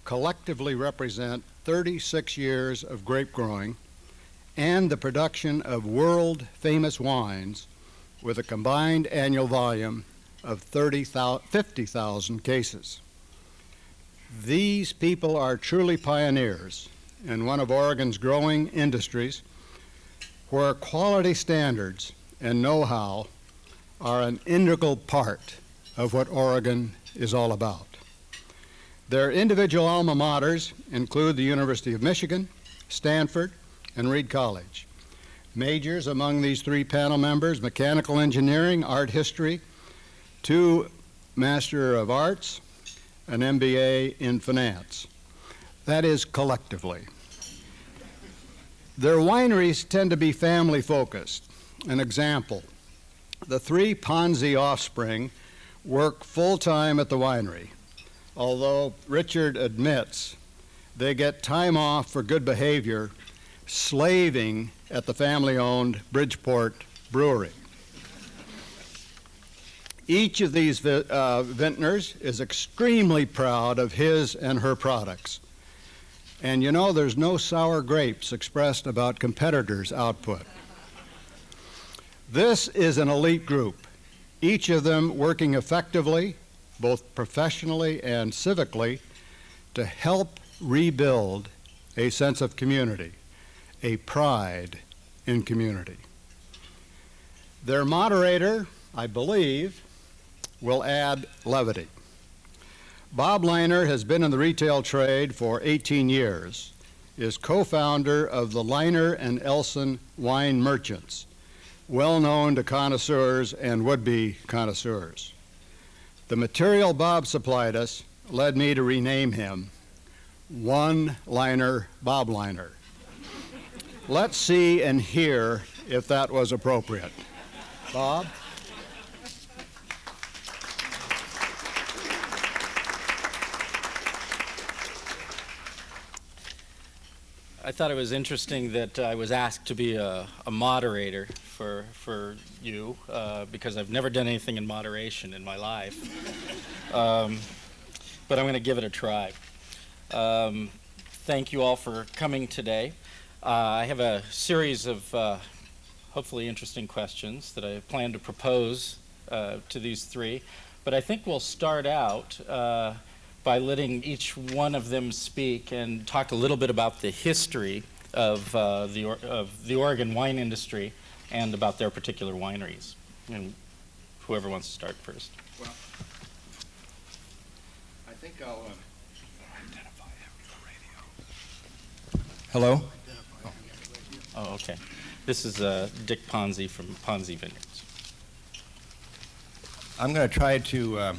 collectively represent 36 years of grape growing and the production of world-famous wines with a combined annual volume of 50,000 cases. These people are truly pioneers in one of Oregon's growing industries where quality standards and know-how are an integral part of what Oregon is all about. Their individual alma maters include the University of Michigan, Stanford, and Reed College. Majors among these three panel members: mechanical engineering, art history, 2 Master of Arts, an MBA in finance. That is collectively. Their wineries tend to be family focused. An example, the 3 Ponzi offspring work full-time at the winery, although Richard admits they get time off for good behavior slaving at the family-owned Bridgeport Brewery. Each of these vintners is extremely proud of his and her products. And you know, there's no sour grapes expressed about competitors' output. This is an elite group, each of them working effectively, both professionally and civically, to help rebuild a sense of community, a pride in community. Their moderator, I believe, will add levity. Bob Liner has been in the retail trade for 18 years, is co-founder of the Liner and Elsen wine merchants, well known to connoisseurs and would-be connoisseurs. The material Bob supplied us led me to rename him One Liner Bob Liner. Let's see and hear if that was appropriate. Bob? I thought it was interesting that I was asked to be a moderator for you because I've never done anything in moderation in my life. But I'm going to give it a try. Thank you all for coming today. I have a series of hopefully interesting questions that I plan to propose to these three, but I think we'll start out by letting each one of them speak and talk a little bit about the history of the Oregon wine industry and about their particular wineries. And whoever wants to start first. Well, I think I'll identify the radio. Hello? Oh, okay. This is Dick Ponzi from Ponzi Vineyards. I'm going to try to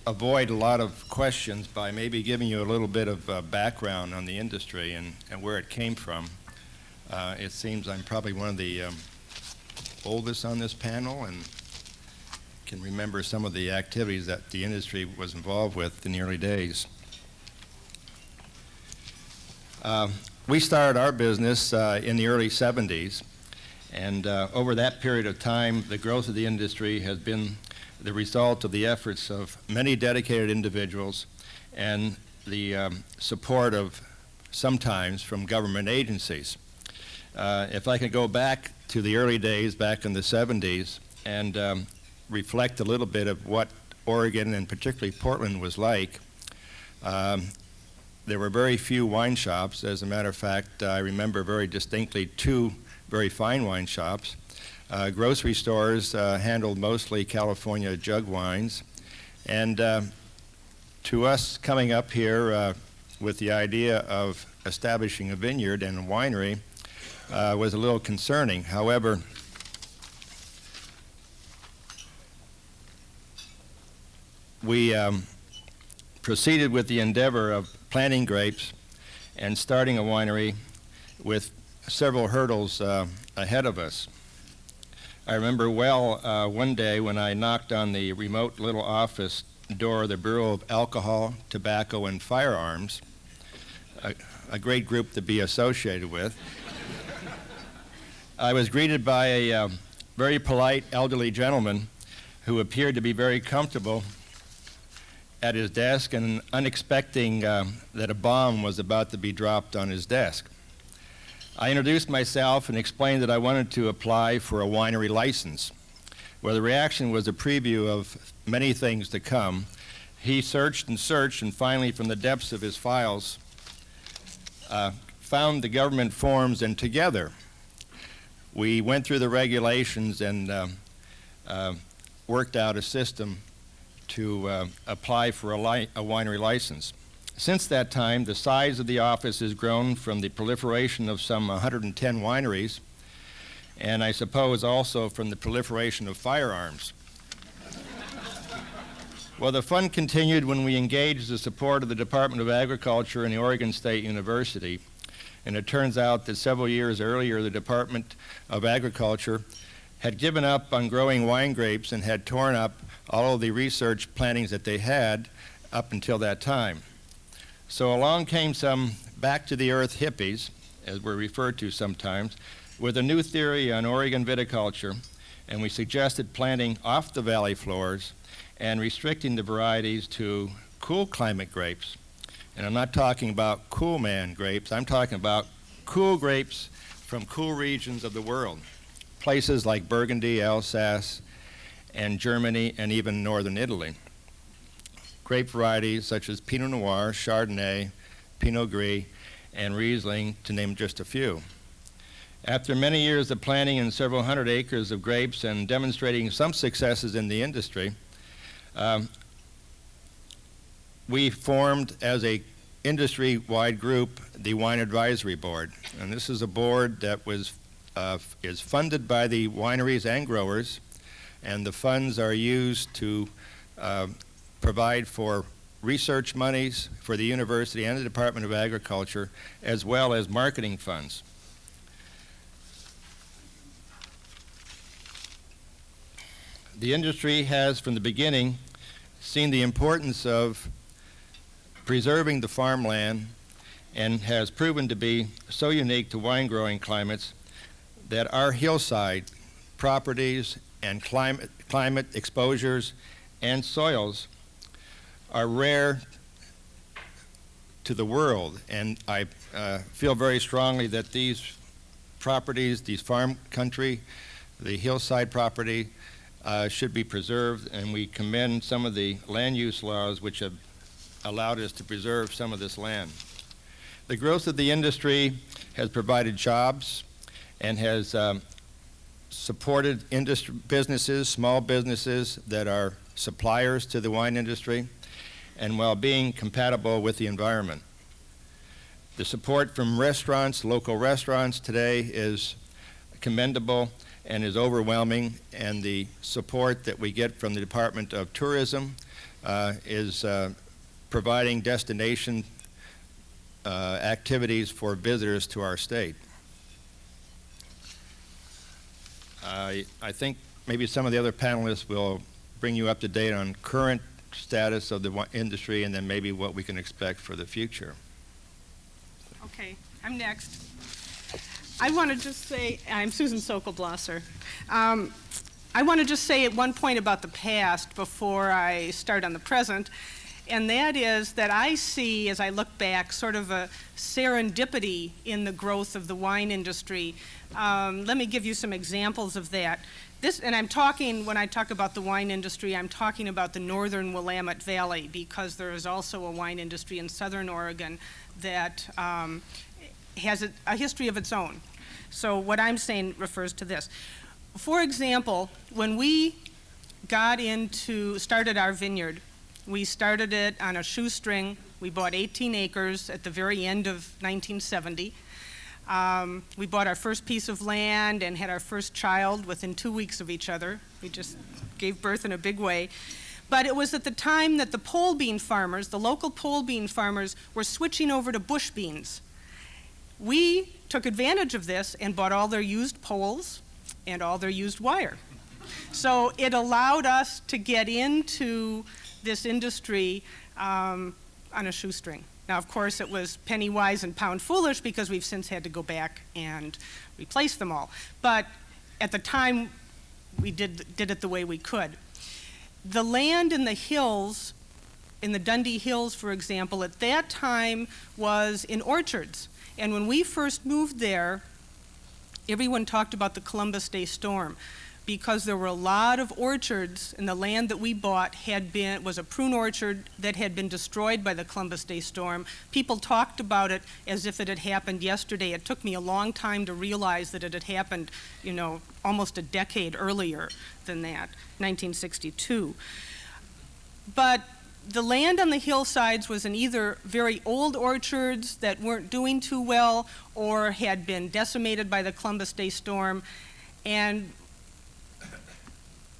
avoid a lot of questions by maybe giving you a little bit of background on the industry and where it came from. It seems I'm probably one of the oldest on this panel and can remember some of the activities that the industry was involved with in the early days. We started our business in the early 70s, and over that period of time, the growth of the industry has been the result of the efforts of many dedicated individuals and the support of sometimes from government agencies. If I could go back to the early days, back in the 70s, and reflect a little bit of what Oregon and particularly Portland was like, there were very few wine shops. As a matter of fact, I remember very distinctly 2 very fine wine shops. Grocery stores handled mostly California jug wines. And to us coming up here with the idea of establishing a vineyard and a winery was a little concerning. However, we proceeded with the endeavor of planting grapes and starting a winery with several hurdles ahead of us. I remember well one day when I knocked on the remote little office door of the Bureau of Alcohol, Tobacco, and Firearms, a great group to be associated with. I was greeted by a very polite elderly gentleman who appeared to be very comfortable at his desk and unexpecting that a bomb was about to be dropped on his desk. I introduced myself and explained that I wanted to apply for a winery license. Well, the reaction was a preview of many things to come. He searched and searched, and finally, from the depths of his files, found the government forms, and together we went through the regulations and worked out a system to apply for a winery license. Since that time, the size of the office has grown from the proliferation of some 110 wineries, and I suppose also from the proliferation of firearms. Well, the fun continued when we engaged the support of the Department of Agriculture and the Oregon State University, and it turns out that several years earlier, the Department of Agriculture had given up on growing wine grapes and had torn up all of the research plantings that they had up until that time. So along came some back-to-the-earth hippies, as we're referred to sometimes, with a new theory on Oregon viticulture, and we suggested planting off the valley floors and restricting the varieties to cool climate grapes. And I'm not talking about cool man grapes, I'm talking about cool grapes from cool regions of the world, places like Burgundy, Alsace, and Germany, and even northern Italy. Grape varieties such as Pinot Noir, Chardonnay, Pinot Gris, and Riesling, to name just a few. After many years of planting in several hundred acres of grapes and demonstrating some successes in the industry, we formed as a industry-wide group the Wine Advisory Board. And this is a board that is funded by the wineries and growers, and the funds are used to provide for research monies for the university and the Department of Agriculture, as well as marketing funds. The industry has, from the beginning, seen the importance of preserving the farmland and has proven to be so unique to wine growing climates that our hillside properties and climate exposures and soils are rare to the world. And I feel very strongly that these properties, these farm country, the hillside property, should be preserved, and we commend some of the land use laws which have allowed us to preserve some of this land. The growth of the industry has provided jobs and has supported businesses, small businesses that are suppliers to the wine industry, and while being compatible with the environment. The support from restaurants, local restaurants today is commendable and is overwhelming, and the support that we get from the Department of Tourism is providing destination activities for visitors to our state. I think maybe some of the other panelists will bring you up to date on current status of the industry and then maybe what we can expect for the future. Okay, I'm next. I want to just say, I'm Susan Sokol-Blosser. I want to just say at one point about the past before I start on the present, and that is that I see, as I look back, sort of a serendipity in the growth of the wine industry. Let me give you some examples of that. And I'm talking, when I talk about the wine industry, I'm talking about the northern Willamette Valley, because there is also a wine industry in southern Oregon that has a history of its own. So what I'm saying refers to this. For example, when we started our vineyard, we started it on a shoestring. We bought 18 acres at the very end of 1970. We bought our first piece of land and had our first child within 2 weeks of each other. We just gave birth in a big way. But it was at the time that the pole bean farmers, the local pole bean farmers, were switching over to bush beans. We took advantage of this and bought all their used poles and all their used wire. So it allowed us to get into this industry on a shoestring. Now, of course, it was penny wise and pound foolish, because we've since had to go back and replace them all. But at the time, we did it the way we could. The land in the hills in the Dundee Hills, for example, at that time was in orchards. And when we first moved there, everyone talked about the Columbus Day storm, because there were a lot of orchards, and the land that we bought was a prune orchard that had been destroyed by the Columbus Day storm. People talked about it as if it had happened yesterday. It took me a long time to realize that it had happened, almost a decade earlier than that, 1962. But the land on the hillsides was in either very old orchards that weren't doing too well or had been decimated by the Columbus Day storm, and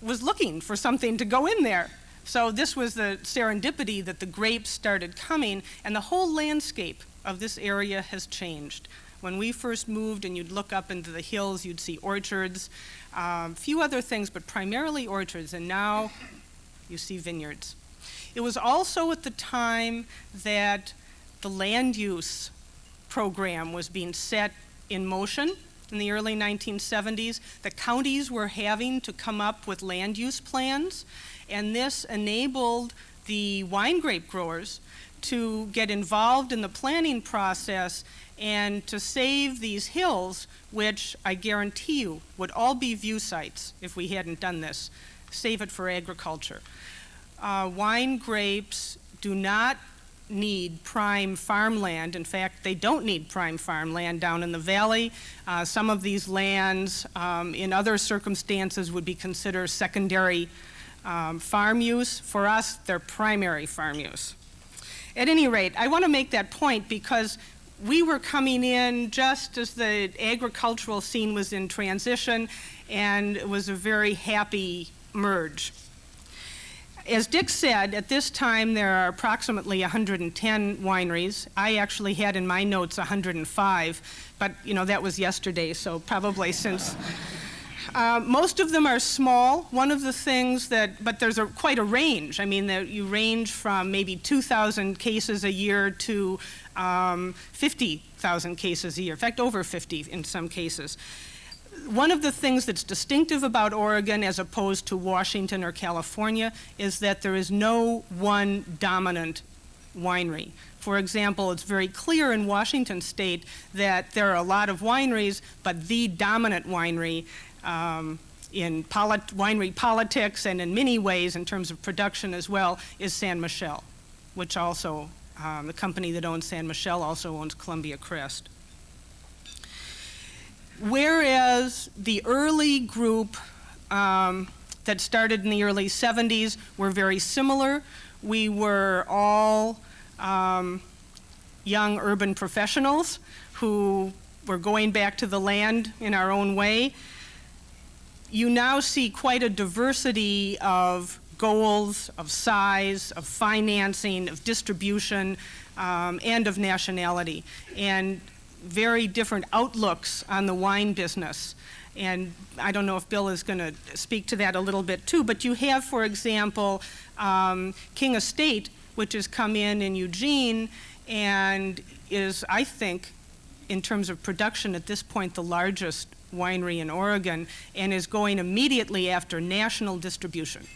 was looking for something to go in there. So this was the serendipity that the grapes started coming, and the whole landscape of this area has changed. When we first moved and you'd look up into the hills, you'd see orchards, a few other things, but primarily orchards, and now you see vineyards. It was also at the time that the land use program was being set in motion. In the early 1970s, the counties were having to come up with land use plans, and this enabled the wine grape growers to get involved in the planning process and to save these hills, which I guarantee you would all be view sites if we hadn't done this, save it for agriculture. Wine grapes do not need prime farmland. In fact, they don't need prime farmland down in the valley. Some of these lands in other circumstances would be considered secondary farm use. For us, they're primary farm use. At any rate, I want to make that point because we were coming in just as the agricultural scene was in transition, and it was a very happy merge. As Dick said, at this time there are approximately 110 wineries. I actually had in my notes 105, but that was yesterday, so probably since. Most of them are small. One of the things but there's quite a range. I mean, you range from maybe 2,000 cases a year to 50,000 cases a year. In fact, over 50 in some cases. One of the things that's distinctive about Oregon as opposed to Washington or California is that there is no one dominant winery. For example, it's very clear in Washington state that there are a lot of wineries, but the dominant winery in winery politics and in many ways in terms of production as well is San Michel, which also, the company that owns San Michel also owns Columbia Crest. Whereas the early group that started in the early 70s were very similar. We were all young urban professionals who were going back to the land in our own way. You now see quite a diversity of goals, of size, of financing, of distribution, and of nationality, and very different outlooks on the wine business. And I don't know if Bill is going to speak to that a little bit too, but you have, for example, King Estate, which has come in Eugene and is, I think, in terms of production at this point, the largest winery in Oregon, and is going immediately after national distribution.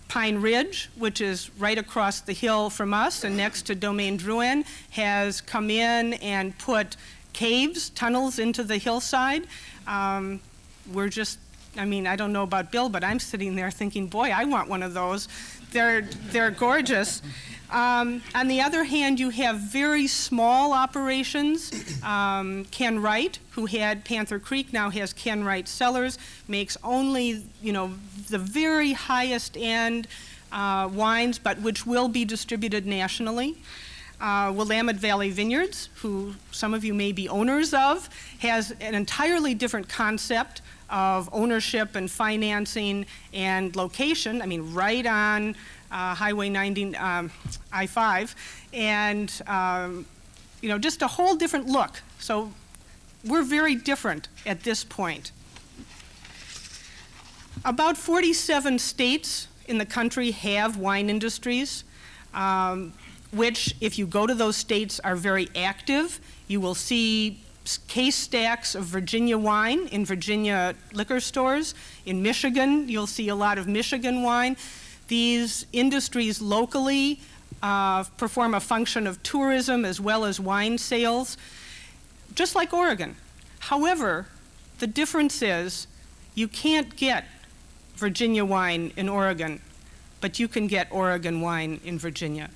Pine Ridge, which is right across the hill from us and next to Domaine Drouhin, has come in and put caves, tunnels into the hillside. We're just, I don't know about Bill, but I'm sitting there thinking, boy, I want one of those. They're gorgeous. On the other hand, you have very small operations. Ken Wright, who had Panther Creek, now has Ken Wright Cellars, makes only, the very highest end wines, but which will be distributed nationally. Willamette Valley Vineyards, who some of you may be owners of, has an entirely different concept of ownership and financing and location. Right on Highway 90, I-5, and just a whole different look. So we're very different at this point. About 47 states in the country have wine industries, which, if you go to those states, are very active. You will see case stacks of Virginia wine in Virginia liquor stores. In Michigan, you'll see a lot of Michigan wine. These industries locally perform a function of tourism as well as wine sales, just like Oregon. However, the difference is you can't get Virginia wine in Oregon, but you can get Oregon wine in Virginia.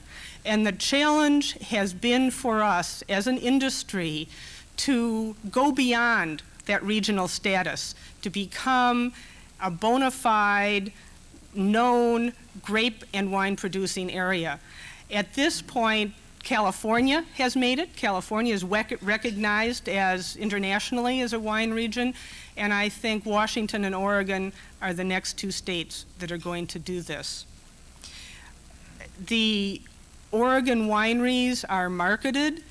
And the challenge has been for us as an industry to go beyond that regional status, to become a bona fide, known grape and wine producing area. At this point, California has made it. California is recognized as internationally as a wine region, and I think Washington and Oregon are the next two states that are going to do this. The Oregon wineries are marketed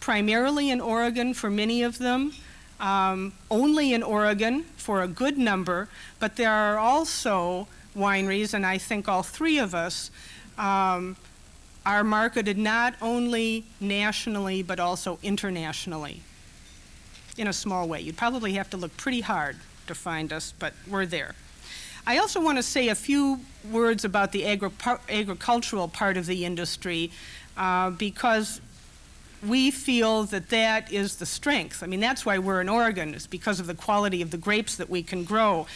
primarily in Oregon for many of them, only in Oregon for a good number, but there are also wineries, and I think all three of us are marketed not only nationally but also internationally in a small way. You'd probably have to look pretty hard to find us, but we're there. I also want to say a few words about the agricultural part of the industry because we feel that that is the strength. I mean, that's why we're in Oregon, is because of the quality of the grapes that we can grow.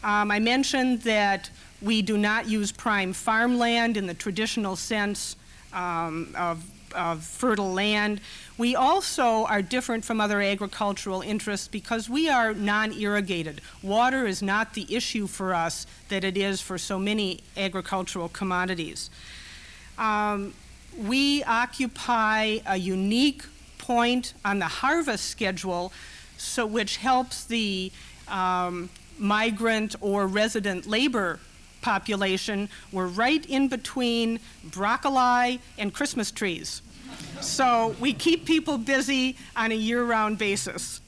I mentioned that we do not use prime farmland in the traditional sense of fertile land. We also are different from other agricultural interests because we are non-irrigated. Water is not the issue for us that it is for so many agricultural commodities. We occupy a unique point on the harvest schedule, which helps the migrant or resident labor population. We're right in between broccoli and Christmas trees. So we keep people busy on a year-round basis.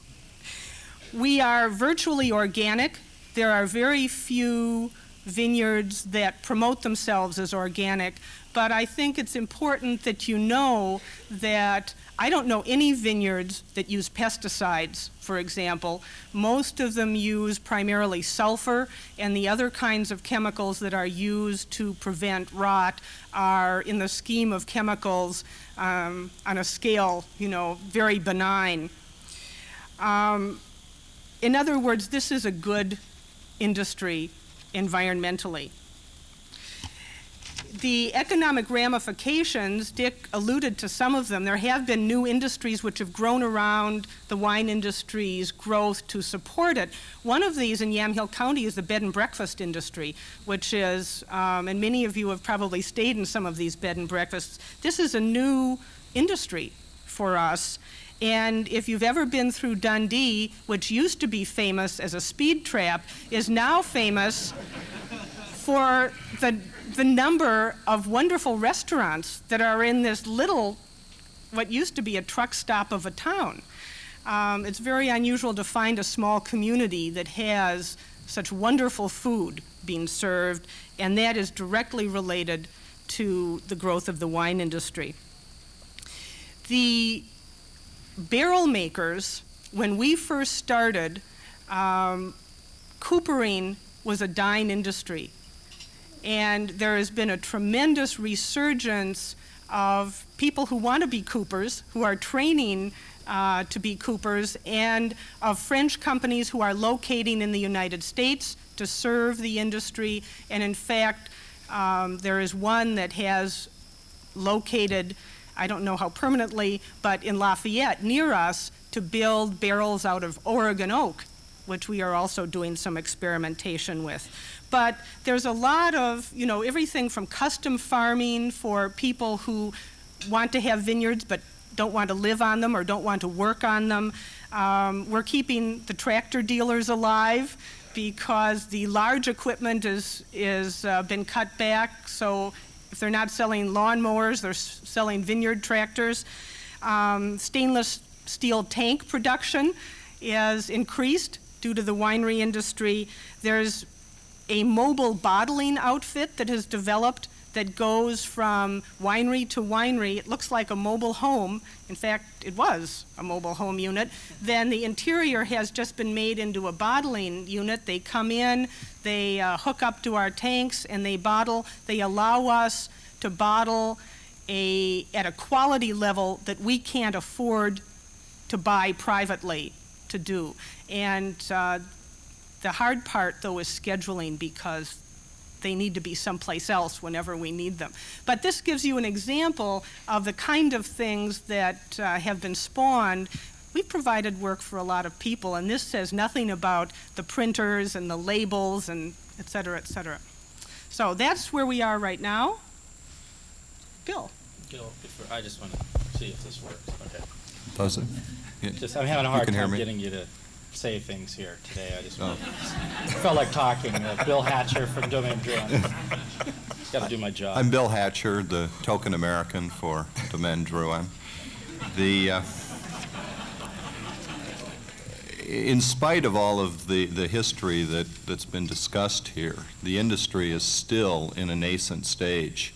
We are virtually organic. There are very few vineyards that promote themselves as organic, but I think it's important that you know that I don't know any vineyards that use pesticides, for example. Most of them use primarily sulfur, and the other kinds of chemicals that are used to prevent rot are, in the scheme of chemicals, on a scale, very benign. In other words, this is a good industry environmentally. The economic ramifications, Dick alluded to some of them. There have been new industries which have grown around the wine industry's growth to support it. One of these in Yamhill County is the bed and breakfast industry, which is, and many of you have probably stayed in some of these bed and breakfasts. This is a new industry for us. And if you've ever been through Dundee, which used to be famous as a speed trap, is now famous for the number of wonderful restaurants that are in this little, what used to be a truck stop of a town. It's very unusual to find a small community that has such wonderful food being served, and that is directly related to the growth of the wine industry. The barrel makers, when we first started, coopering was a dying industry. And there has been a tremendous resurgence of people who want to be coopers, who are training to be coopers, and of French companies who are locating in the United States to serve the industry. And in fact, there is one that has located, I don't know how permanently, but in Lafayette, near us, to build barrels out of Oregon oak, which we are also doing some experimentation with. But there's a lot of, everything from custom farming for people who want to have vineyards but don't want to live on them or don't want to work on them. We're keeping the tractor dealers alive because the large equipment is been cut back. So if they're not selling lawnmowers, they're selling vineyard tractors. Stainless steel tank production is increased due to the winery industry. There's a mobile bottling outfit that has developed that goes from winery to winery. It looks like a mobile home. In fact, it was a mobile home unit. Then the interior has just been made into a bottling unit. They come in, they hook up to our tanks, and they bottle. They allow us to bottle at a quality level that we can't afford to buy privately to do. And the hard part, though, is scheduling, because they need to be someplace else whenever we need them. But this gives you an example of the kind of things that have been spawned. We've provided work for a lot of people, and this says nothing about the printers and the labels and et cetera, et cetera. So that's where we are right now. Bill. Gil, I just want to see if this works. Okay. Does it? Just, I'm having a hard can hear time me? getting you to say things here today. I just felt like talking. Bill Hatcher from Domaine Drouhin. Got to do my job. I'm Bill Hatcher, the token American for Domaine Drouhin. In spite of all of the history that's been discussed here, the industry is still in a nascent stage.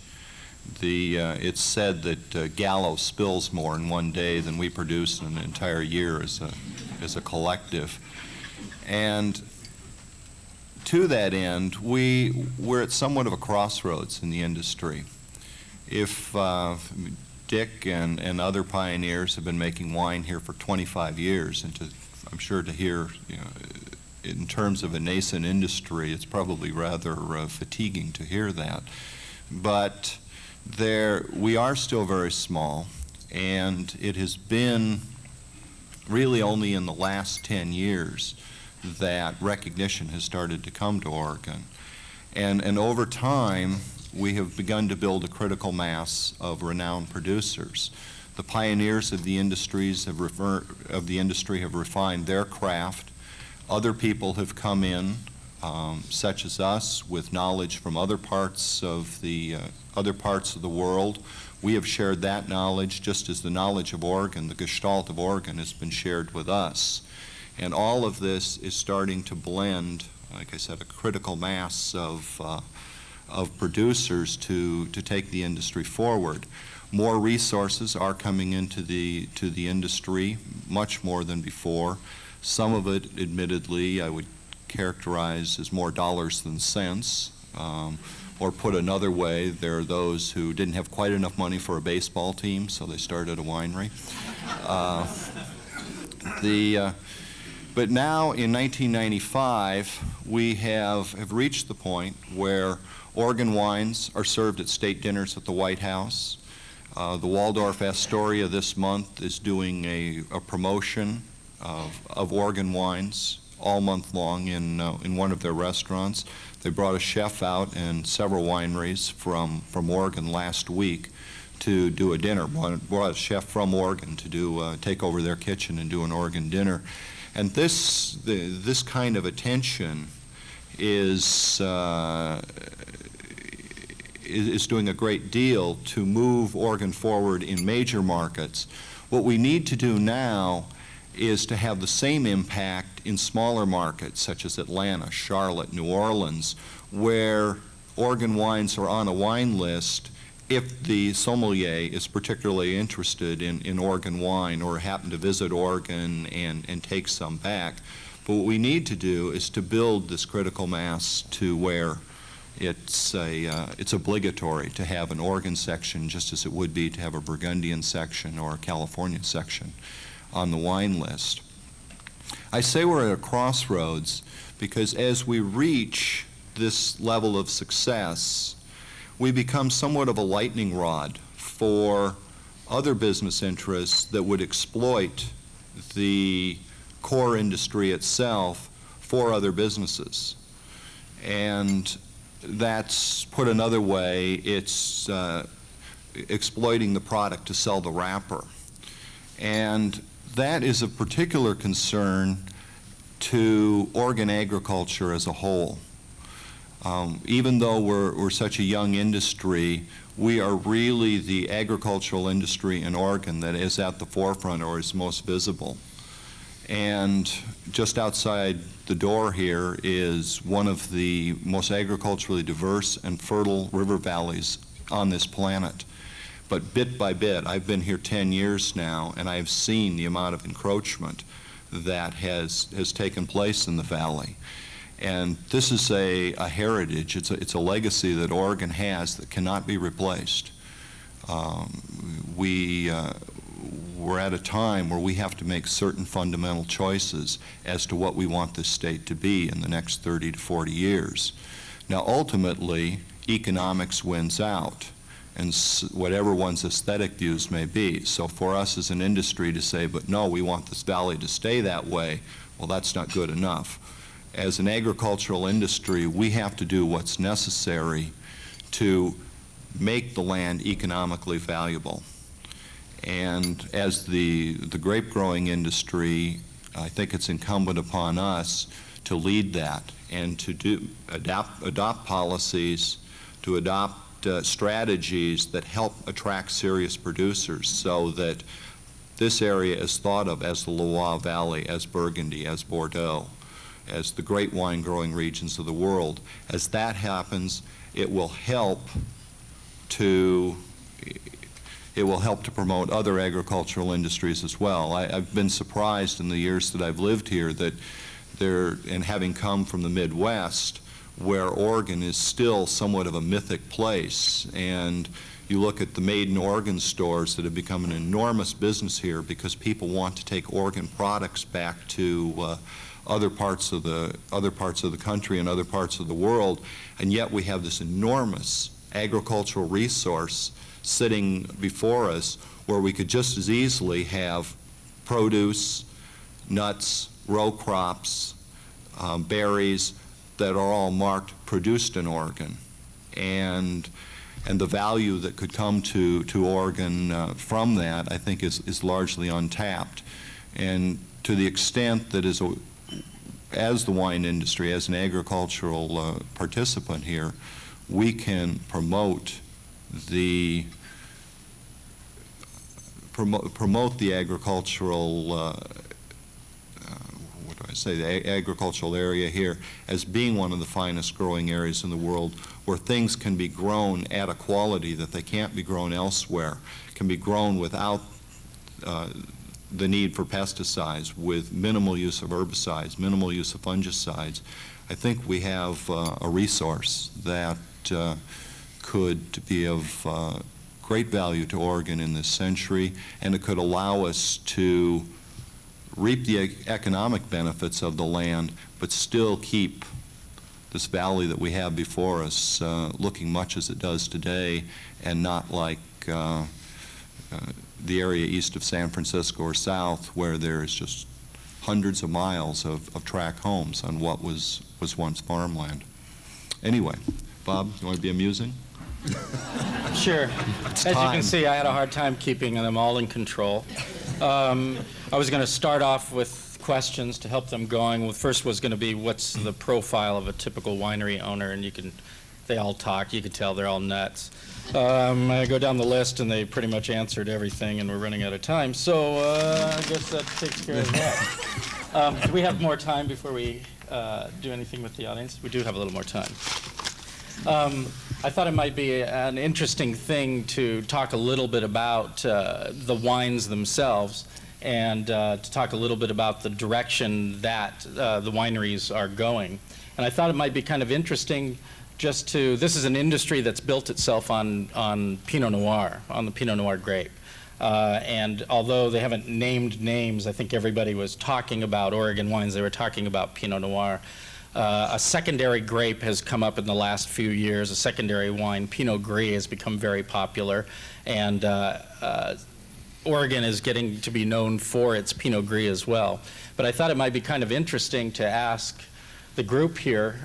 It's said that Gallo spills more in one day than we produce in an entire year as a collective. And to that end, we're at somewhat of a crossroads in the industry. If Dick and other pioneers have been making wine here for 25 years, and I'm sure to hear, in terms of a nascent industry, it's probably rather fatiguing to hear that. But we are still very small, and it has been really only in the last 10 years that recognition has started to come to Oregon. And over time, we have begun to build a critical mass of renowned producers. The pioneers of the industry have refined their craft. Other people have come in, such as us, with knowledge from other parts of the world. We have shared that knowledge, just as the knowledge of Oregon, the gestalt of Oregon, has been shared with us. And all of this is starting to blend, like I said, a critical mass of producers to take the industry forward. More resources are coming into the industry, much more than before. Some of it, admittedly, I would characterize as more dollars than cents. Or put another way, there are those who didn't have quite enough money for a baseball team, so they started a winery. But now, in 1995, we have reached the point where Oregon wines are served at state dinners at the White House. The Waldorf Astoria this month is doing a promotion of Oregon wines all month long in one of their restaurants. They brought a chef out and several wineries from Oregon last week to do a dinner. Brought a chef from Oregon to take over their kitchen and do an Oregon dinner. And this kind of attention is doing a great deal to move Oregon forward in major markets. What we need to do now is to have the same impact in smaller markets such as Atlanta, Charlotte, New Orleans, where Oregon wines are on a wine list if the sommelier is particularly interested in Oregon wine or happen to visit Oregon and take some back. But what we need to do is to build this critical mass to where it's obligatory to have an Oregon section, just as it would be to have a Burgundian section or a California section on the wine list. I say we're at a crossroads because as we reach this level of success, we become somewhat of a lightning rod for other business interests that would exploit the core industry itself for other businesses. And that's, put another way, it's exploiting the product to sell the wrapper. And that is of particular concern to Oregon agriculture as a whole. Even though we're such a young industry, we are really the agricultural industry in Oregon that is at the forefront or is most visible. And just outside the door here is one of the most agriculturally diverse and fertile river valleys on this planet. But bit by bit, I've been here 10 years now, and I've seen the amount of encroachment that has taken place in the valley. And this is a heritage, it's a legacy that Oregon has that cannot be replaced. We're at a time where we have to make certain fundamental choices as to what we want this state to be in the next 30 to 40 years. Now, ultimately, economics wins out, and whatever one's aesthetic views may be. So for us as an industry to say, but no, we want this valley to stay that way, well, that's not good enough. As an agricultural industry, we have to do what's necessary to make the land economically valuable. And as the grape growing industry, I think it's incumbent upon us to lead that and to adopt policies, to adopt strategies that help attract serious producers so that this area is thought of as the Loire Valley, as Burgundy, as Bordeaux, as the great wine growing regions of the world. As that happens, it will help to promote other agricultural industries as well. I've been surprised in the years that I've lived here that and having come from the Midwest, where Oregon is still somewhat of a mythic place, and you look at the Made in Oregon stores that have become an enormous business here because people want to take Oregon products back to other parts of the country and other parts of the world, and yet we have this enormous agricultural resource sitting before us where we could just as easily have produce, nuts, row crops, berries that are all marked produced in Oregon, and the value that could come to Oregon from that, I think, is largely untapped. And to the extent that as the wine industry, as an agricultural participant here, we can promote the agricultural the agricultural area here as being one of the finest growing areas in the world, where things can be grown at a quality that they can't be grown elsewhere, can be grown without the need for pesticides, with minimal use of herbicides, minimal use of fungicides. I think we have a resource that could be of great value to Oregon in this century, and it could allow us to reap the economic benefits of the land, but still keep this valley that we have before us looking much as it does today, and not like the area east of San Francisco or south, where there's just hundreds of miles of tract homes on what was once farmland. Anyway, Bob, you want to be amusing? Sure. As you can see, I had a hard time keeping them all in control. I was going to start off with questions to help them going. The first was going to be, what's the profile of a typical winery owner? And they all talk. You could tell they're all nuts. I go down the list, and they pretty much answered everything, and we're running out of time. So I guess that takes care of that. Do we have more time before we do anything with the audience? We do have a little more time. I thought it might be an interesting thing to talk a little bit about the wines themselves, and to talk a little bit about the direction that the wineries are going. And I thought it might be kind of interesting this is an industry that's built itself on Pinot Noir, on the Pinot Noir grape. And although they haven't named names, I think everybody was talking about Oregon wines, they were talking about Pinot Noir. A secondary grape has come up in the last few years, a secondary wine. Pinot Gris has become very popular, and Oregon is getting to be known for its Pinot Gris as well. But I thought it might be kind of interesting to ask the group here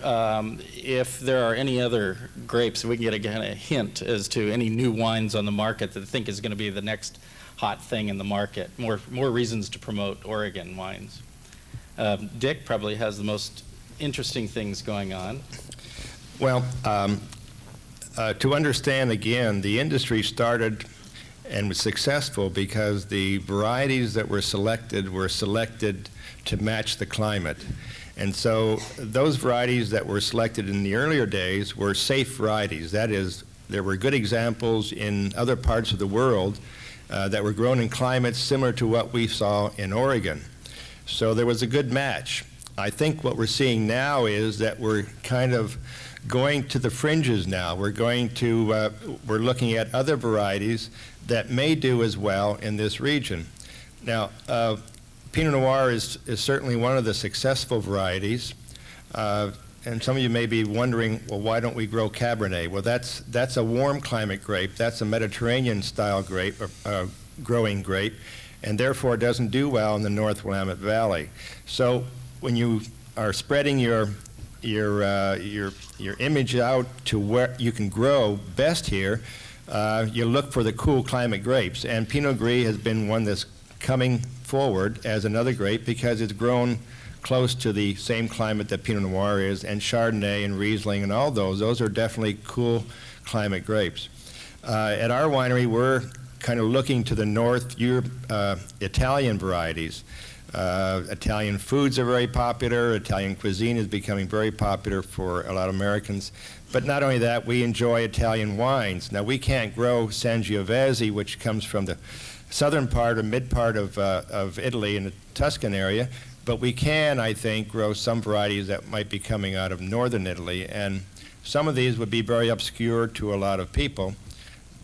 if there are any other grapes, we can get a kind of hint as to any new wines on the market that they think is going to be the next hot thing in the market. More reasons to promote Oregon wines. Dick probably has the most interesting things going on. Well, to understand again, the industry started and was successful because the varieties that were selected to match the climate. And so those varieties that were selected in the earlier days were safe varieties. That is, there were good examples in other parts of the world that were grown in climates similar to what we saw in Oregon. So there was a good match. I think what we're seeing now is that we're kind of going to the fringes now. We're looking at other varieties that may do as well in this region. Now, Pinot Noir is certainly one of the successful varieties. And some of you may be wondering, well, why don't we grow Cabernet? Well, that's a warm climate grape. That's a Mediterranean style grape, growing grape, and therefore doesn't do well in the North Willamette Valley. So when you are spreading your image out to where you can grow best here, you look for the cool climate grapes. And Pinot Gris has been one that's coming forward as another grape because it's grown close to the same climate that Pinot Noir is, and Chardonnay and Riesling and all those are definitely cool climate grapes. At our winery, we're kind of looking to the North Europe, Italian varieties. Italian foods are very popular. Italian cuisine is becoming very popular for a lot of Americans. But not only that, we enjoy Italian wines. Now, we can't grow Sangiovese, which comes from the southern part or mid part of Italy in the Tuscan area, but we can, I think, grow some varieties that might be coming out of northern Italy. And some of these would be very obscure to a lot of people,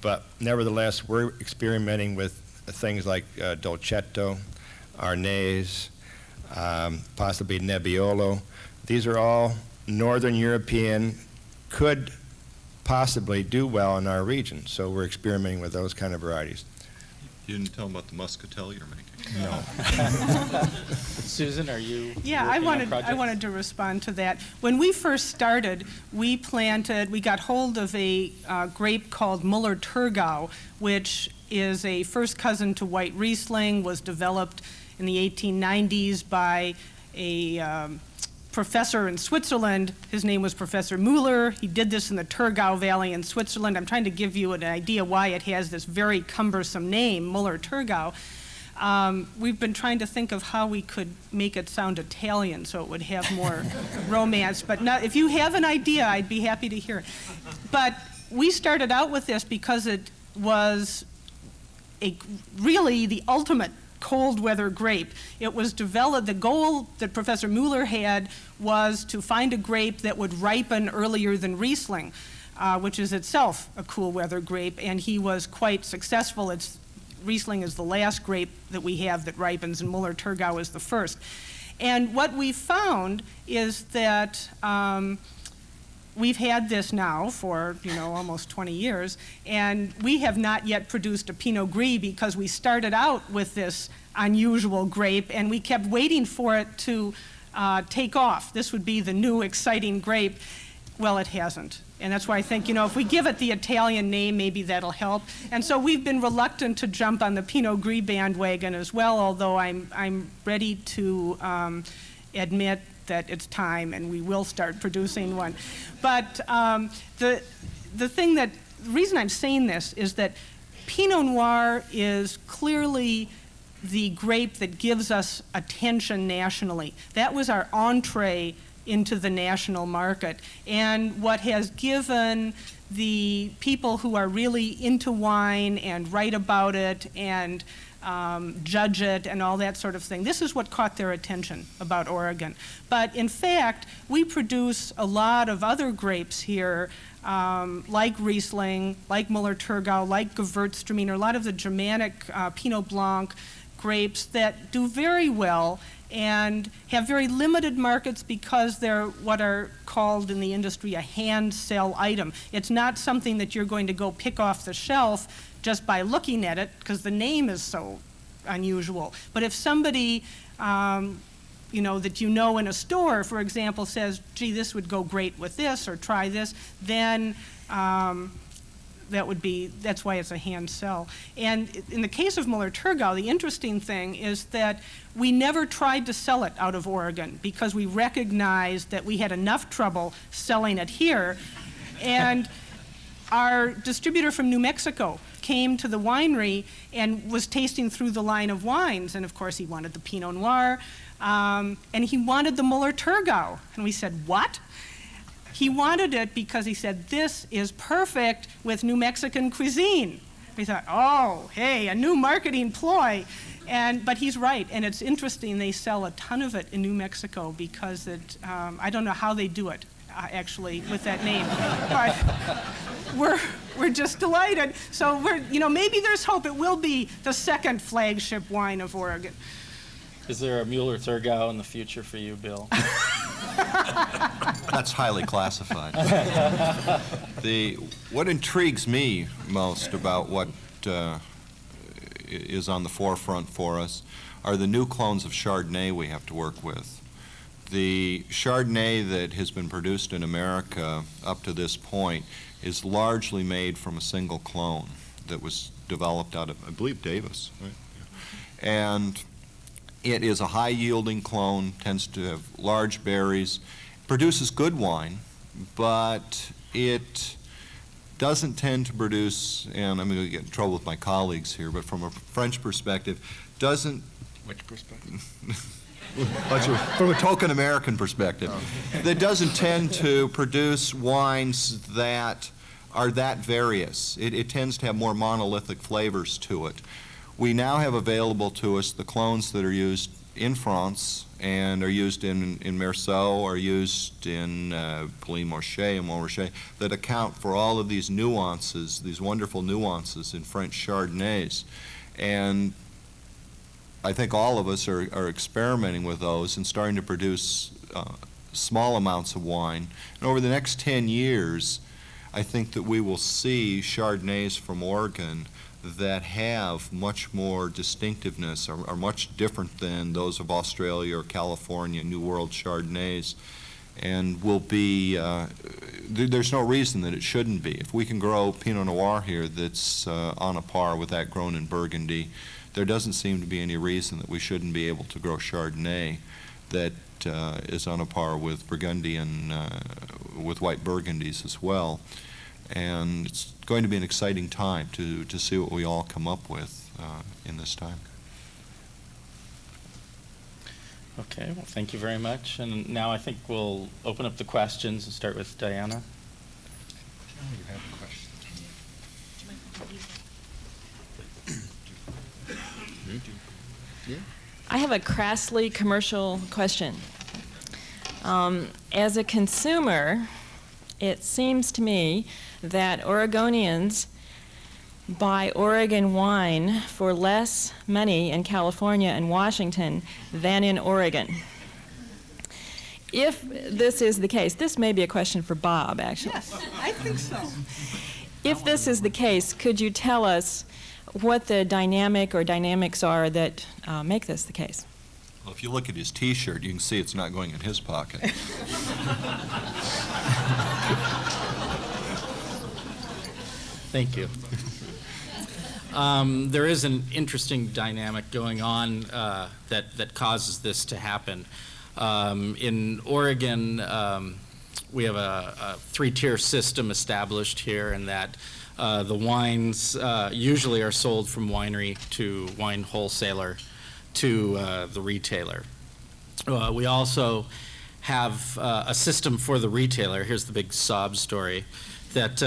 but nevertheless, we're experimenting with things like Dolcetto, Arnese, possibly Nebbiolo. These are all Northern European, could possibly do well in our region. So we're experimenting with those kind of varieties. You didn't tell them about the Muscatel you're making. No. Susan, are you? Yeah, I wanted to respond to that. When we first started, we got hold of a grape called Müller-Thurgau, which is a first cousin to white Riesling, was developed in the 1890s by a professor in Switzerland. His name was Professor Müller. He did this in the Thurgau Valley in Switzerland. I'm trying to give you an idea why it has this very cumbersome name, Müller-Thurgau. We've been trying to think of how we could make it sound Italian so it would have more romance, but if you have an idea, I'd be happy to hear it. But we started out with this because it was really the ultimate cold weather grape. It was developed, the goal that Professor Müller had was to find a grape that would ripen earlier than Riesling, which is itself a cool weather grape, and he was quite successful. Riesling is the last grape that we have that ripens, and Müller-Thurgau is the first. And what we found is that we've had this now for almost 20 years, and we have not yet produced a Pinot Gris because we started out with this unusual grape, and we kept waiting for it to take off. This would be the new exciting grape. Well, it hasn't. And that's why I think, if we give it the Italian name, maybe that'll help. And so we've been reluctant to jump on the Pinot Gris bandwagon as well, although I'm ready to admit that it's time and we will start producing one. But the reason I'm saying this is that Pinot Noir is clearly the grape that gives us attention nationally. That was our entree into the national market, and what has given the people who are really into wine and write about it and judge it and all that sort of thing. This is what caught their attention about Oregon. But in fact, we produce a lot of other grapes here, like Riesling, like Müller-Thurgau, like Gewürztraminer, a lot of the Germanic Pinot Blanc grapes that do very well and have very limited markets because they're what are called in the industry a hand sell item. It's not something that you're going to go pick off the shelf just by looking at it because the name is so unusual. But if somebody that in a store, for example, says, gee, this would go great with this, or try this, then that's why it's a hand sell. And in the case of Müller-Thurgau, the interesting thing is that we never tried to sell it out of Oregon because we recognized that we had enough trouble selling it here. And our distributor from New Mexico came to the winery and was tasting through the line of wines. And of course, he wanted the Pinot Noir, and he wanted the Müller-Thurgau. And we said, what? he wanted it because he said, this is perfect with New Mexican cuisine. We thought, oh, hey, a new marketing ploy. But he's right, and it's interesting, they sell a ton of it in New Mexico because I don't know how they do it, actually, with that name. But we're just delighted. So maybe there's hope. It will be the second flagship wine of Oregon. Is there a Mueller-Thurgau in the future for you, Bill? That's highly classified. What intrigues me most about what is on the forefront for us are the new clones of Chardonnay we have to work with. The Chardonnay that has been produced in America up to this point is largely made from a single clone that was developed out of, I believe, Davis. Right? And it is a high-yielding clone, tends to have large berries, produces good wine, but it doesn't tend to produce, and I'm going to get in trouble with my colleagues here, but from a French perspective, doesn't... Which perspective? From a token American perspective, that doesn't tend to produce wines that are that various. It tends to have more monolithic flavors to it. We now have available to us the clones that are used in France and are used in Meursault, are used in Pouilly-Morchet and Montrachet, that account for all of these nuances, these wonderful nuances in French Chardonnays. And I think all of us are experimenting with those and starting to produce small amounts of wine. And over the next 10 years, I think that we will see Chardonnays from Oregon that have much more distinctiveness, are much different than those of Australia or California, New World Chardonnays, and will be, there's no reason that it shouldn't be. If we can grow Pinot Noir here that's on a par with that grown in Burgundy, there doesn't seem to be any reason that we shouldn't be able to grow Chardonnay that is on a par with Burgundy and with white Burgundies as well. And it's going to be an exciting time to see what we all come up with in this time. Okay, well, thank you very much. And now I think we'll open up the questions and start with Diana. You have a question. I have a crassly commercial question. As a consumer, it seems to me that Oregonians buy Oregon wine for less money in California and Washington than in Oregon. If this is the case, this may be a question for Bob, actually. Yes, I think so. If this is the case, could you tell us what the dynamic or dynamics are that make this the case? Well, if you look at his T-shirt, you can see it's not going in his pocket. Thank you. There is an interesting dynamic going on that causes this to happen. In Oregon, we have a three-tier system established here, in that the wines usually are sold from winery to wine wholesaler to the retailer. We also have a system for the retailer. Here's the big sob story, that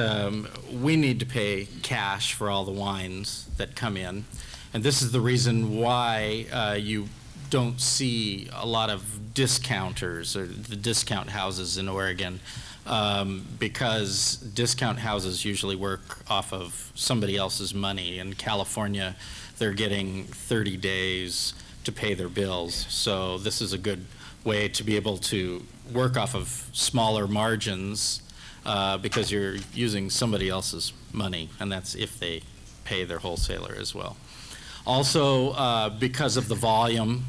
we need to pay cash for all the wines that come in. And this is the reason why you don't see a lot of discounters or the discount houses in Oregon, because discount houses usually work off of somebody else's money. In California, they're getting 30 days to pay their bills. So this is a good way to be able to work off of smaller margins, because you're using somebody else's money, and that's if they pay their wholesaler as well. Also, because of the volume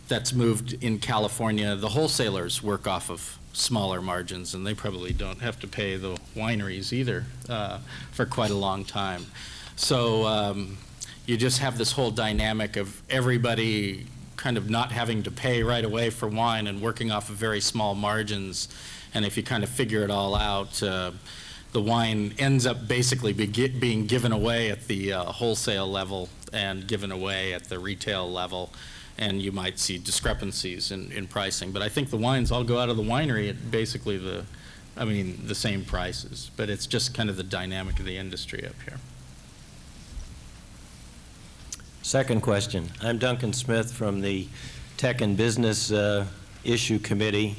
that's moved in California, the wholesalers work off of smaller margins, and they probably don't have to pay the wineries either for quite a long time. So you just have this whole dynamic of everybody kind of not having to pay right away for wine and working off of very small margins. And if you kind of figure it all out, the wine ends up basically being given away at the wholesale level and given away at the retail level. and you might see discrepancies in pricing. But I think the wines all go out of the winery at basically the same prices. But it's just kind of the dynamic of the industry up here. Second question. I'm Duncan Smith from the Tech and Business Issue Committee.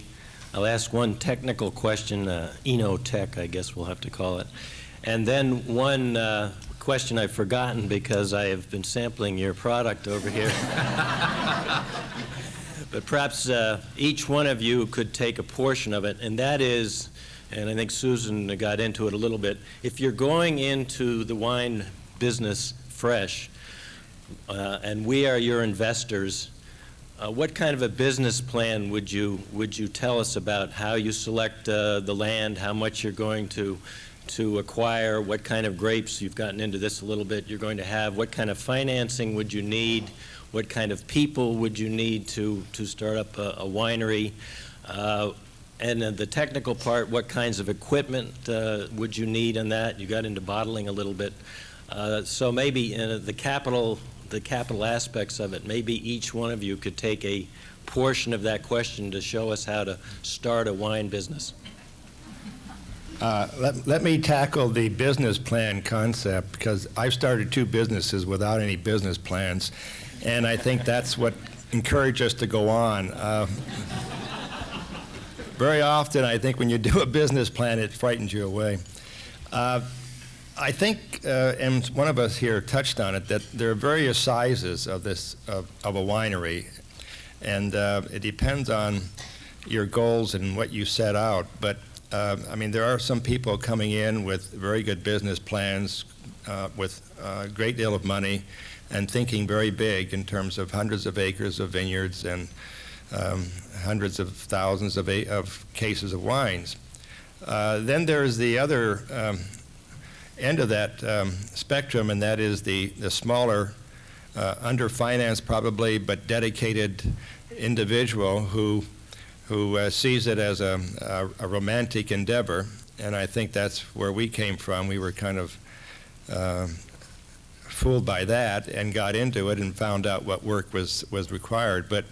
I'll ask one technical question, Eno-Tech, I guess we'll have to call it. And then one question I've forgotten because I have been sampling your product over here. But perhaps each one of you could take a portion of it, and that is, and I think Susan got into it a little bit, if you're going into the wine business fresh, and we are your investors, what kind of a business plan would you tell us about how you select the land, how much you're going to acquire, what kind of grapes, you've gotten into this a little bit, you're going to have, what kind of financing would you need, what kind of people would you need to start up a winery, and then the technical part, what kinds of equipment would you need in that? You got into bottling a little bit. So maybe the capital aspects of it, maybe each one of you could take a portion of that question to show us how to start a wine business. Let me tackle the business plan concept, because I've started 2 businesses without any business plans, and I think that's what encouraged us to go on. Very often, I think when you do a business plan, it frightens you away. I think, and one of us here touched on it, that there are various sizes of a winery, and it depends on your goals and what you set out. But there are some people coming in with very good business plans, with a great deal of money, and thinking very big in terms of hundreds of acres of vineyards and hundreds of thousands of cases of wines. Then there's the other end of that spectrum, and that is the smaller, under-financed probably, but dedicated individual who sees it as a romantic endeavor, and I think that's where we came from. We were kind of fooled by that and got into it and found out what work was required. But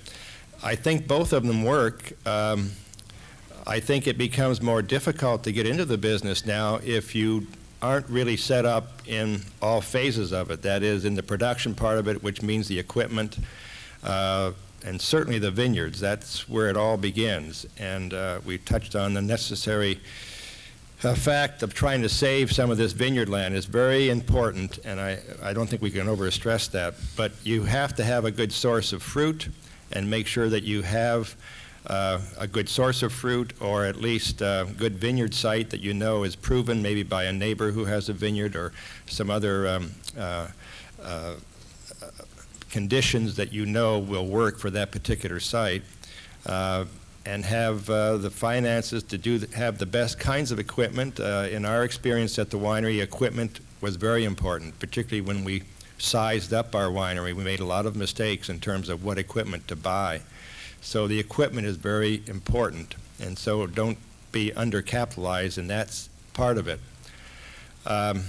I think both of them work. I think it becomes more difficult to get into the business now if you aren't really set up in all phases of it. That is, in the production part of it, which means the equipment, and certainly the vineyards. That's where it all begins. And we touched on the necessary fact of trying to save some of this vineyard land is very important, and I don't think we can overstress that. But you have to have a good source of fruit and make sure that you have a good source of fruit, or at least a good vineyard site that you know is proven, maybe by a neighbor who has a vineyard, or some other conditions that you know will work for that particular site, and have the finances to have the best kinds of equipment. In our experience at the winery, equipment was very important, particularly when we sized up our winery. We made a lot of mistakes in terms of what equipment to buy. So the equipment is very important, and so don't be undercapitalized, and that's part of it. And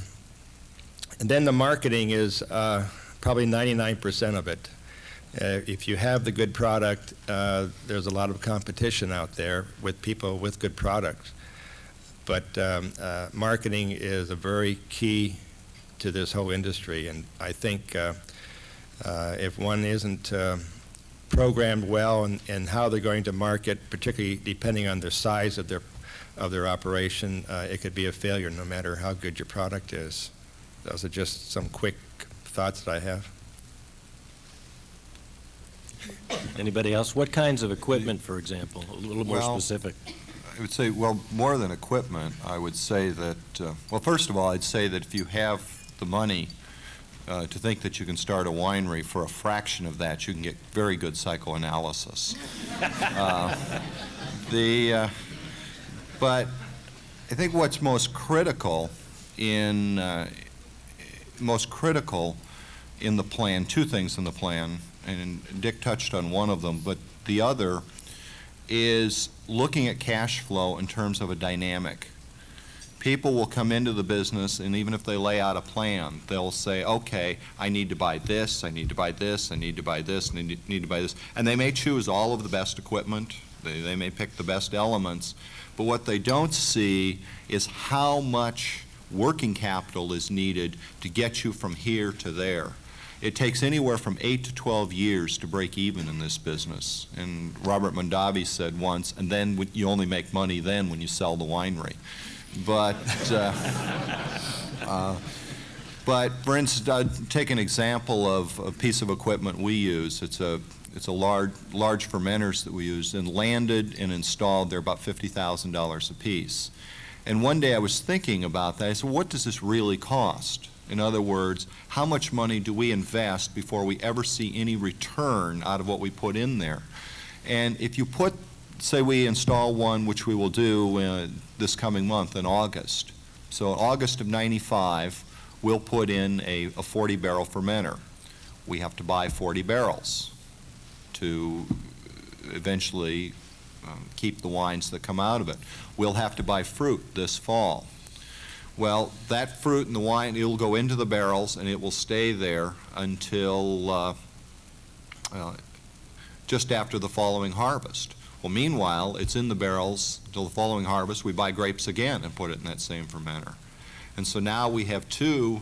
then the marketing is probably 99% of it. If you have the good product, there's a lot of competition out there with people with good products. But marketing is a very key to this whole industry, and I think if one isn't programmed well in how they're going to market, particularly depending on the size of their operation, it could be a failure no matter how good your product is. Those are just some quick thoughts that I have. Anybody else? What kinds of equipment, for example? A little more specific. I would say, well, more than equipment, I would say that, well, first of all, I'd say that if you have the money to think that you can start a winery, for a fraction of that, you can get very good psychoanalysis. But I think what's most critical in the plan, 2 things in the plan, and Dick touched on one of them, but the other is looking at cash flow in terms of a dynamic. People will come into the business, and even if they lay out a plan, they'll say, okay, I need to buy this, I need to buy this, I need to buy this, and I need to buy this. And they may choose all of the best equipment, they may pick the best elements, but what they don't see is how much working capital is needed to get you from here to there. It takes anywhere from 8 to 12 years to break even in this business. And Robert Mondavi said once, and then you only make money then when you sell the winery. But for instance, take an example of a piece of equipment we use. It's a large fermenters that we use, and landed and installed, they're about $50,000 a piece. And one day I was thinking about that. I said, what does this really cost? In other words, how much money do we invest before we ever see any return out of what we put in there? And if you put, say we install one, which we will do this coming month in August. So in August of '95, we'll put in a 40-barrel fermenter. We have to buy 40 barrels to eventually keep the wines that come out of it. We'll have to buy fruit this fall. Well, that fruit and the wine, it'll go into the barrels and it will stay there until just after the following harvest. Well, meanwhile, it's in the barrels until the following harvest. We buy grapes again and put it in that same fermenter. And so now we have two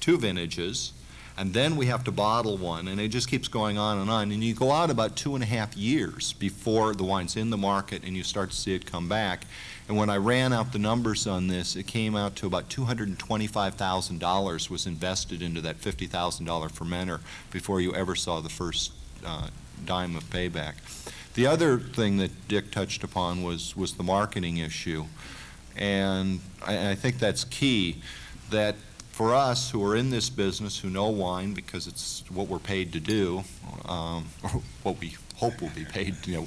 vintages, and then we have to bottle one, and it just keeps going on. And you go out about 2.5 years before the wine's in the market and you start to see it come back. And when I ran out the numbers on this, it came out to about $225,000 was invested into that $50,000 fermenter before you ever saw the first dime of payback. The other thing that Dick touched upon was the marketing issue. And I think that's key, that for us who are in this business, who know wine because it's what we're paid to do, or what we hope we'll be paid to do,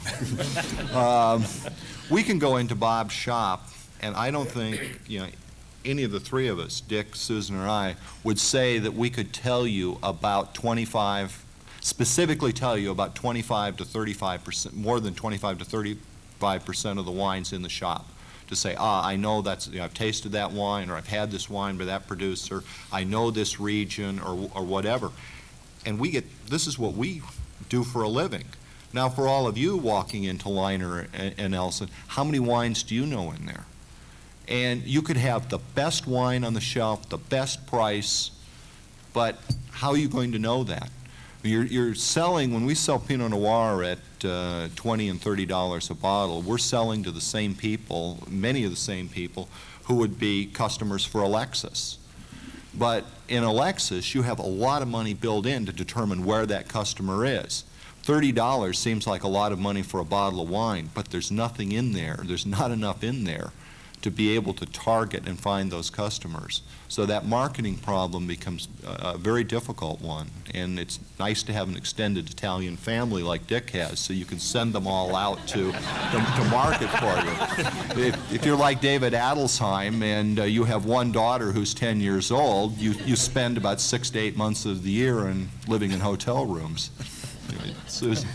we can go into Bob's shop, and I don't think any of the three of us, Dick, Susan, or I, would say that we could tell you about specifically tell you about 25 to 35%, more than 25 to 35% of the wines in the shop. To say, I know I've tasted that wine, or I've had this wine by that producer, I know this region, or whatever. And this is what we do for a living. Now, for all of you walking into Liner and Elsen, how many wines do you know in there? And you could have the best wine on the shelf, the best price, but how are you going to know that? You're selling, when we sell Pinot Noir at $20 and $30 a bottle, we're selling to the same people, many of the same people, who would be customers for Alexis. But in Alexis, you have a lot of money built in to determine where that customer is. $30 seems like a lot of money for a bottle of wine, but there's nothing in there. There's not enough in there to be able to target and find those customers. So that marketing problem becomes a very difficult one, and it's nice to have an extended Italian family like Dick has, so you can send them all out to market for you. If you're like David Adelsheim and you have one daughter who's 10 years old, you spend about 6 to 8 months of the year living in hotel rooms. Susan.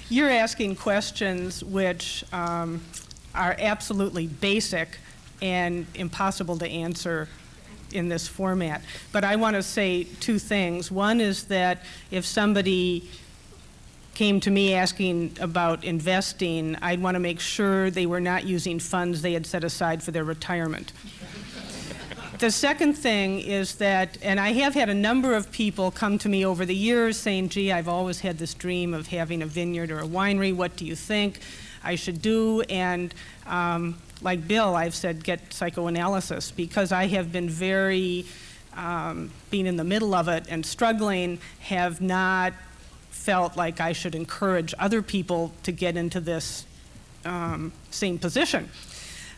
You're asking questions which are absolutely basic and impossible to answer in this format. But I want to say two things. One is that if somebody came to me asking about investing, I'd want to make sure they were not using funds they had set aside for their retirement. The second thing is that, and I have had a number of people come to me over the years saying, gee, I've always had this dream of having a vineyard or a winery. What do you think I should do? And like Bill, I've said get psychoanalysis, because I have been very, being in the middle of it and struggling, have not felt like I should encourage other people to get into this same position.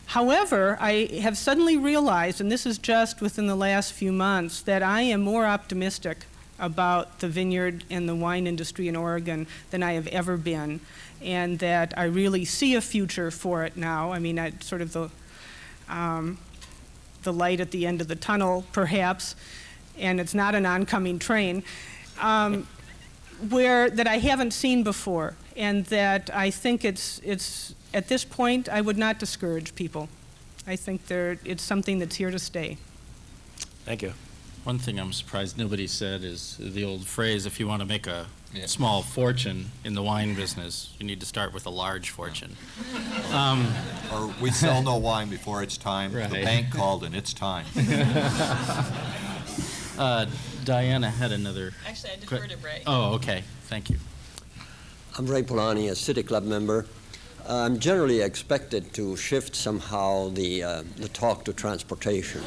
However, I have suddenly realized, and this is just within the last few months, that I am more optimistic about the vineyard and the wine industry in Oregon than I have ever been, and that I really see a future for it now. I mean, sort of the light at the end of the tunnel, perhaps, and it's not an oncoming train, that I haven't seen before, and that I think it's at this point, I would not discourage people. I think it's something that's here to stay. Thank you. One thing I'm surprised nobody said is the old phrase, if you want to make a small fortune in the wine business, you need to start with a large fortune. Or we sell no wine before it's time. Right. The bank called and it's time. Diana had another. Actually, I deferred to Ray. Oh, okay. Thank you. I'm Ray Polani, a City Club member. I'm generally expected to shift somehow the talk to transportation.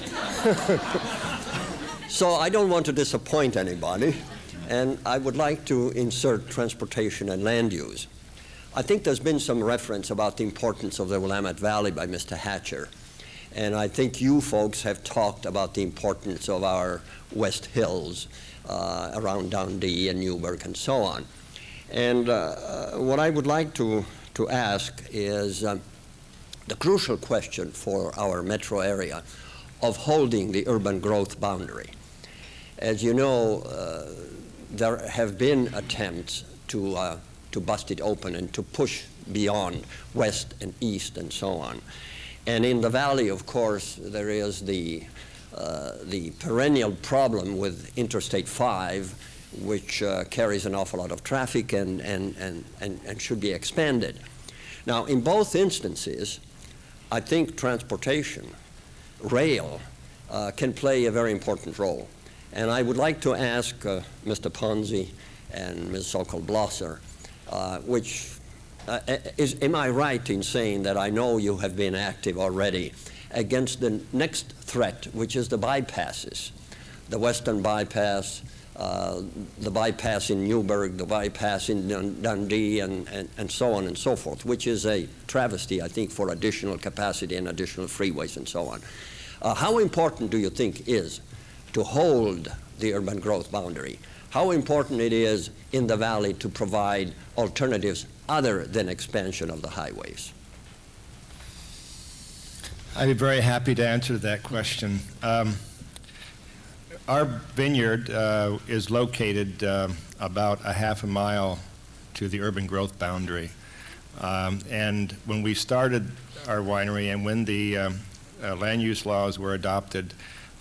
So I don't want to disappoint anybody, and I would like to insert transportation and land use. I think there's been some reference about the importance of the Willamette Valley by Mr. Hatcher, and I think you folks have talked about the importance of our West Hills around Dundee and Newburgh and so on. And what I would like to ask is the crucial question for our metro area of holding the urban growth boundary. As you know, there have been attempts to bust it open and to push beyond west and east and so on. And in the valley, of course, there is the perennial problem with Interstate 5, which carries an awful lot of traffic and should be expanded. Now, in both instances, I think transportation, rail, can play a very important role. And I would like to ask Mr. Ponzi and Ms. Sokol-Blosser, am I right in saying that I know you have been active already against the next threat, which is the bypasses, the Western bypass, the bypass in Newburgh, the bypass in Dundee, and so on and so forth, which is a travesty, I think, for additional capacity and additional freeways and so on. How important do you think is to hold the urban growth boundary? How important it is in the valley to provide alternatives other than expansion of the highways? I'd be very happy to answer that question. Our vineyard is located about a half a mile to the urban growth boundary. And when we started our winery and when the land use laws were adopted,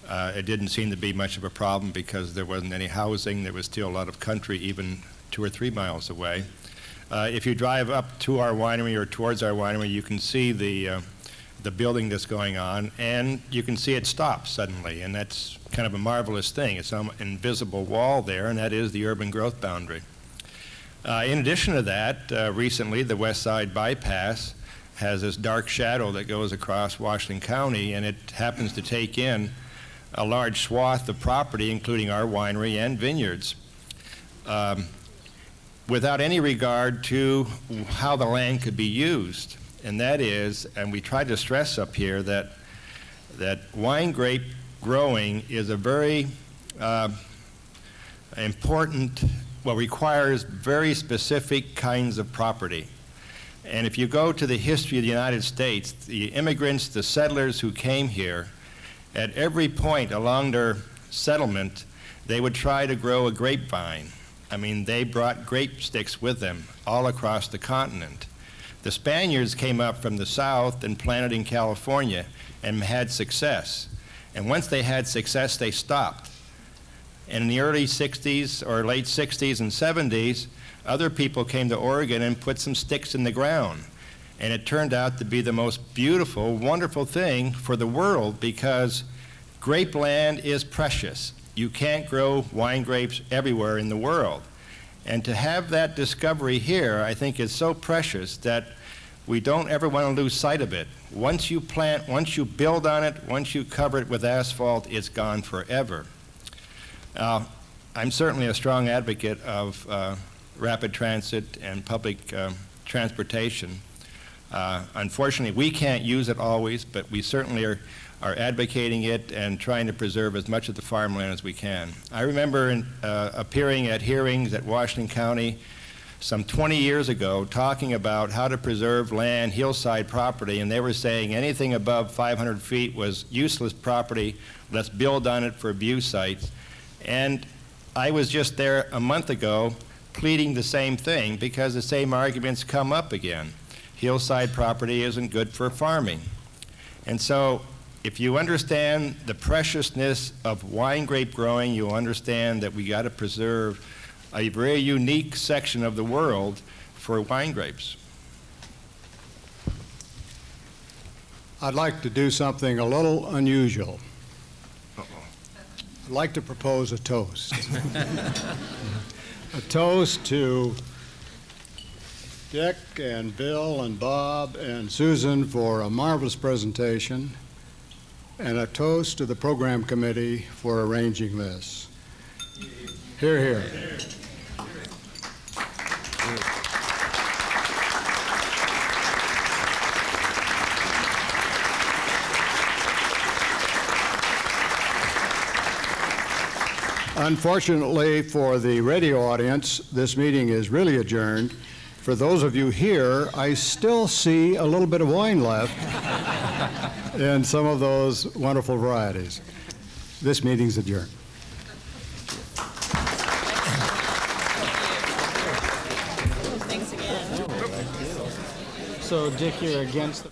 it didn't seem to be much of a problem because there wasn't any housing. There was still a lot of country even 2 or 3 miles away. If you drive up to our winery or towards our winery, you can see the building that's going on, and you can see it stop suddenly, and that's kind of a marvelous thing. It's an invisible wall there, and that is the urban growth boundary. In addition to that, recently the West Side Bypass has this dark shadow that goes across Washington County, and it happens to take in a large swath of property, including our winery and vineyards, without any regard to how the land could be used. And that is, and we try to stress up here that wine grape growing is a very important, requires very specific kinds of property. And if you go to the history of the United States, the immigrants, the settlers who came here, at every point along their settlement, they would try to grow a grapevine. I mean, they brought grape sticks with them all across the continent. The Spaniards came up from the south and planted in California and had success. And once they had success, they stopped. And in the early 60s or late 60s and 70s, other people came to Oregon and put some sticks in the ground. And it turned out to be the most beautiful, wonderful thing for the world because grape land is precious. You can't grow wine grapes everywhere in the world. And to have that discovery here, I think is so precious that we don't ever want to lose sight of it. Once you plant, once you build on it, once you cover it with asphalt, it's gone forever. I'm certainly a strong advocate of rapid transit and public transportation. Unfortunately, we can't use it always, but we certainly are advocating it and trying to preserve as much of the farmland as we can. I remember appearing at hearings at Washington County some 20 years ago talking about how to preserve land, hillside property, and they were saying anything above 500 feet was useless property, let's build on it for view sites. And I was just there a month ago pleading the same thing because the same arguments come up again. hillside property isn't good for farming. And so if you understand the preciousness of wine grape growing, you'll understand that we got to preserve a very unique section of the world for wine grapes. I'd like to do something a little unusual. I'd like to propose a toast. A toast to Dick and Bill and Bob and Susan for a marvelous presentation, and a toast to the program committee for arranging this. Hear, hear. Unfortunately for the radio audience, this meeting is really adjourned. For those of you here, I still see a little bit of wine left in some of those wonderful varieties. This meeting's adjourned. So, Dick, you're against the